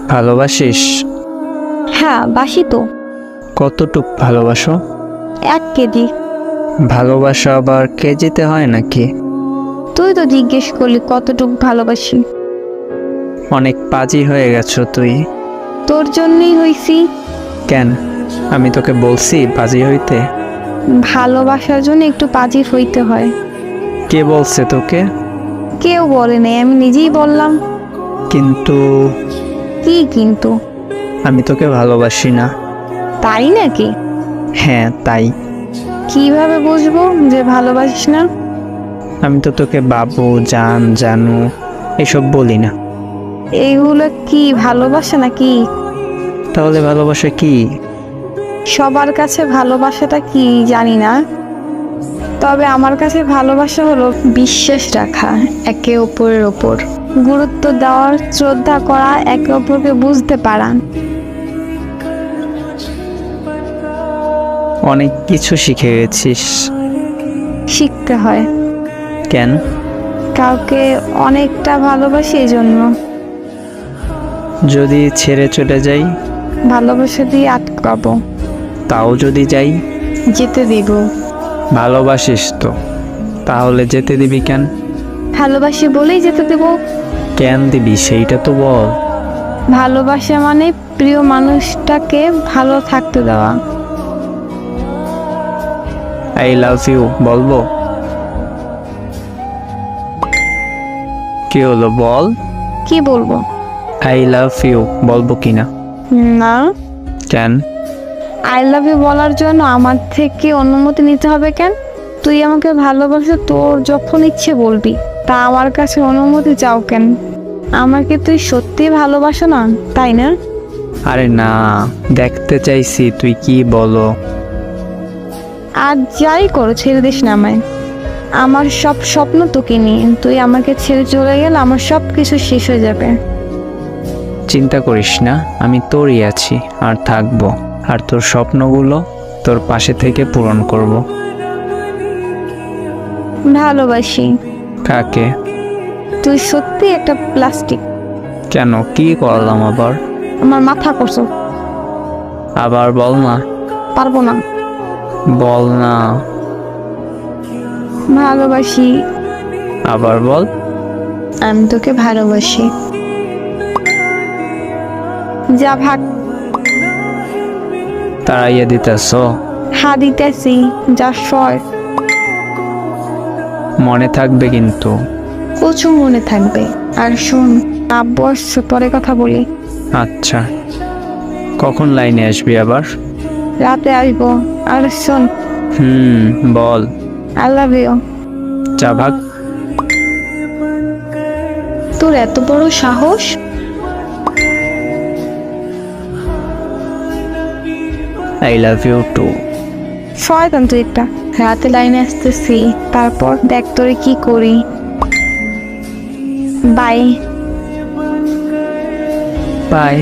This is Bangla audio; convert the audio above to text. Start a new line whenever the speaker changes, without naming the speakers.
ভালোবাসিস?
হ্যাঁ বাসি তো।
কতটুক ভালোবাসো?
1 কেজি।
ভালোবাসা আবার কেজিতে হয় নাকি?
তুই তো জিজ্ঞেস করলি কতটুকু ভালোবাসি।
অনেক পাজি হয়ে গেছো তুই।
তোর জন্যই হইছি।
কেন? আমি তোকে বলছি পাজি হইতে?
ভালোবাসার জন্য একটু পাজি হইতে হয়।
কে বলছে তোকে?
কেউ বলে নাই, আমি নিজেই বললাম।
কিন্তু
কি কিন্তু?
আমি তোকে ভালোবাসি না।
তাই নাকি?
হ্যাঁ তাই।
কিভাবে বুঝবো যে ভালোবাসিস না?
আমি তো তোকে বাবু, জান, জানু এসব বলি না।
এইগুলো কি ভালোবাসা নাকি?
তাহলে ভালোবাসা কি?
সবার কাছে ভালোবাসাটা কি জানি না, তবে আমার কাছে ভালোবাসা হলো বিশ্বাস রাখা একে অপরের ওপর, গুরুত্ব দেওয়ার, শ্রদ্ধা করা, একে অপরকে বুঝতে পারা।
অনেক কিছু শিখে গেছিস।
শিখতে হয়।
কেন?
কাউকে অনেকটা ভালোবাসি এই জন্য।
যদি ছেড়ে চলে যাই?
ভালোবাসা দিয়ে আটকাবো।
তাও যদি যাই?
যেতে দিব।
ভালোবাসিস তো, তাহলে যেতে দিবি কেন?
ভালোবাসি বলেই যেতে দেব।
কেন দিবি সেইটা তো বল।
ভালোবাসা মানে প্রিয় মানুষটাকে ভালো থাকতে দেওয়া।
আই লাভ ইউ বলবো? কি হলো বল?
কি বলবো?
আই লাভ ইউ বলবো কিনা?
না।
কেন?
আই লাভ ইউ বলার জন্য আমার থেকে অনুমতি নিতে হবে কেন? তুই আমাকে ভালোবাসো, তোর যখন ইচ্ছে বলবি, তা আমার কাছে অনুমতি চাও কেন? আমাকে তুই সত্যি ভালোবাসো না, তাই না?
আরে না, দেখতে চাইছি তুই কি বলো।
আর যাই করো ছেড়ে দিস না আমায়। আমার সব স্বপ্ন তোকে নিয়ে, তুই আমাকে ছেড়ে চলে গেলে আমার সব কিছু শেষ হয়ে যাবে।
চিন্তা করিস না, আমি তোরই আছি আর থাকবো, আর তোর স্বপ্নগুলো তোর পাশে থেকে পূরণ করব।
ভালোবাসি।
কাকে?
তুই সত্যি একটা প্লাস্টিক।
কেন, কি করলাম আবার?
আমার মাথা করছো।
আবার বল না।
পারবো না।
বল না।
ভালোবাসি।
আবার বল।
আমি তোকে ভালোবাসি। যা ভাগ।
তাড়াইয়া দিতেছ?
হ্যাঁ দিতেছি, যা সয়।
মনে থাকবে কিন্তু।
প্রচুর মনে থাকবে। আর শোন, আব্বু আসছে, পরে কথা বলি।
আচ্ছা, কখন লাইনে আসবি আবার?
রাতে আসবো। আর শোন,
বল।
I love you.
যা ভাগ।
তোর এত বড় সাহস!
I love you too.
শয়তান তুই একটা। রাতে লাইনে আসতেছি, তারপর দেখ তোরে কি করি। বাই।
বাই।